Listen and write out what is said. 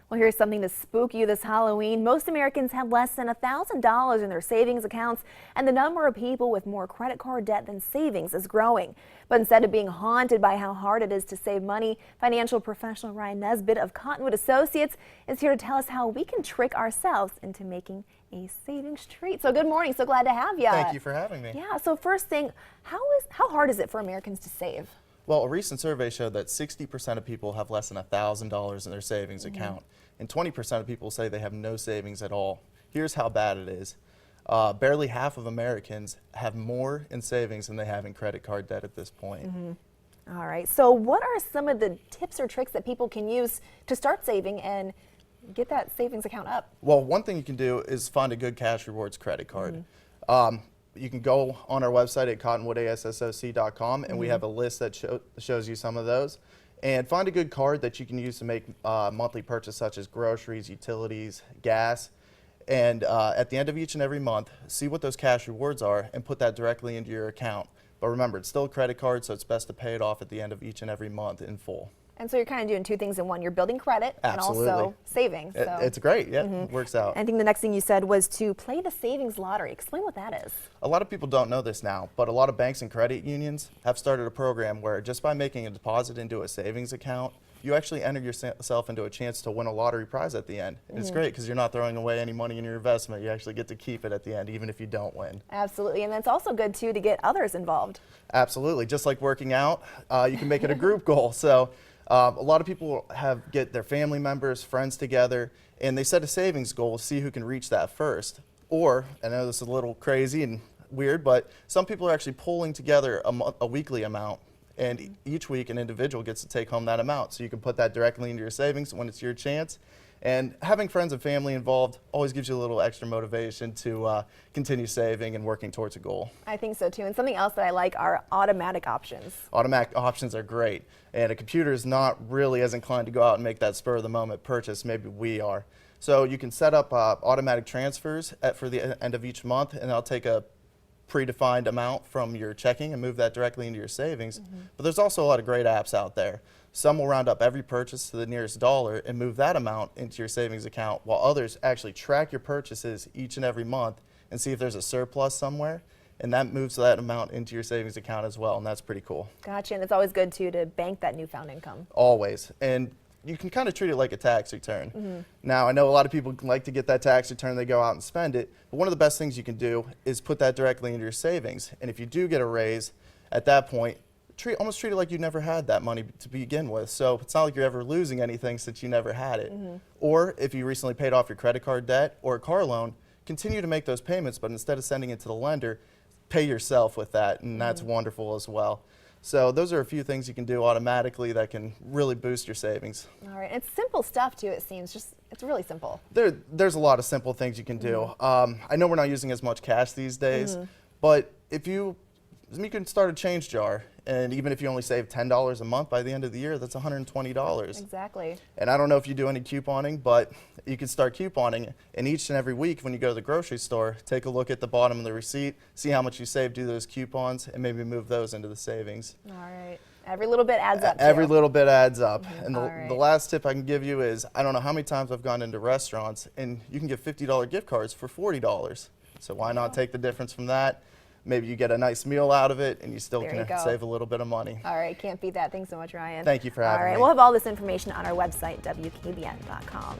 Well, here's something to spook you this Halloween. Most Americans have less than $1,000 in their savings accounts, and the number of people with more credit card debt than savings is growing. But instead of being haunted by how hard it is to save money, financial professional Ryan Nesbitt of Cottonwood Associates is here to tell us how we can trick ourselves into making a savings treat. So good morning. So glad to have you. Thank you for having me. Yeah. So first thing, how hard is it for Americans to save? Well, a recent survey showed that 60% of people have less than $1,000 in their savings account, and 20% of people say they have no savings at all. Here's how bad it is. Barely half of Americans have more in savings than they have in credit card debt at this point. All right. So what are some of the tips or tricks that people can use to start saving and get that savings account up? Well, one thing you can do is find a good cash rewards credit card. You can go on our website at cottonwoodassoc.com, and we have a list that shows you some of those. And find a good card that you can use to make monthly purchases such as groceries, utilities, gas. And at the end of each and every month, see what those cash rewards are and put that directly into your account. But remember, it's still a credit card, so it's best to pay it off at the end of each and every month in full. And so you're kind of doing two things in one. You're building credit Absolutely. and also saving. So. It's great, yeah, it works out. I think the next thing you said was to play the savings lottery. Explain what that is. A lot of people don't know this now, but a lot of banks and credit unions have started a program where just by making a deposit into a savings account, you actually enter yourself into a chance to win a lottery prize at the end. And it's great because you're not throwing away any money in your investment. You actually get to keep it at the end, even if you don't win. Absolutely. And that's also good, too, to get others involved. Absolutely. Just like working out, you can make it a group goal. So a lot of people get their family members, friends together, and they set a savings goal to see who can reach that first. Or, I know this is a little crazy and weird, but some people are actually pulling together a weekly amount, and each week an individual gets to take home that amount. So you can put that directly into your savings when it's your chance. And having friends and family involved always gives you a little extra motivation to continue saving and working towards a goal. I think so too. And something else that I like are automatic options. Automatic options are great. And a computer is not really as inclined to go out and make that spur of the moment purchase. Maybe we are. So you can set up automatic transfers for the end of each month, and I'll take a predefined amount from your checking and move that directly into your savings. But there's also a lot of great apps out there. Some will round up every purchase to the nearest dollar and move that amount into your savings account, while others actually track your purchases each and every month and see if there's a surplus somewhere, and that moves that amount into your savings account as well, and that's pretty cool. Gotcha. And it's always good, too, to bank that newfound income. Always. And you can kind of treat it like a tax return. Now, I know a lot of people like to get that tax return, they go out and spend it, but one of the best things you can do is put that directly into your savings. And if you do get a raise, at that point, almost treat it like you never had that money to begin with. So it's not like you're ever losing anything since you never had it. Or if you recently paid off your credit card debt or a car loan, continue to make those payments, but instead of sending it to the lender, pay yourself with that, and that's wonderful as well. So those are a few things you can do automatically that can really boost your savings. All right. It's simple stuff, too, it seems. It's really simple. There's a lot of simple things you can do. I know we're not using as much cash these days, but if you can start a change jar, and even if you only save $10 a month by the end of the year, that's $120. Exactly. And I don't know if you do any couponing, but you can start couponing, and each and every week when you go to the grocery store, take a look at the bottom of the receipt, see how much you saved due to those coupons, and maybe move those into the savings. All right. Every little bit adds up, Every too. little bit adds up. And All the last tip I can give you is, I don't know how many times I've gone into restaurants, and you can get $50 gift cards for $40. So why not take the difference from that? Maybe you get a nice meal out of it, and you still can save a little bit of money. All right, can't beat that. Thanks so much, Ryan. Thank you for having me. All right, we'll have all this information on our website, WKBN.com.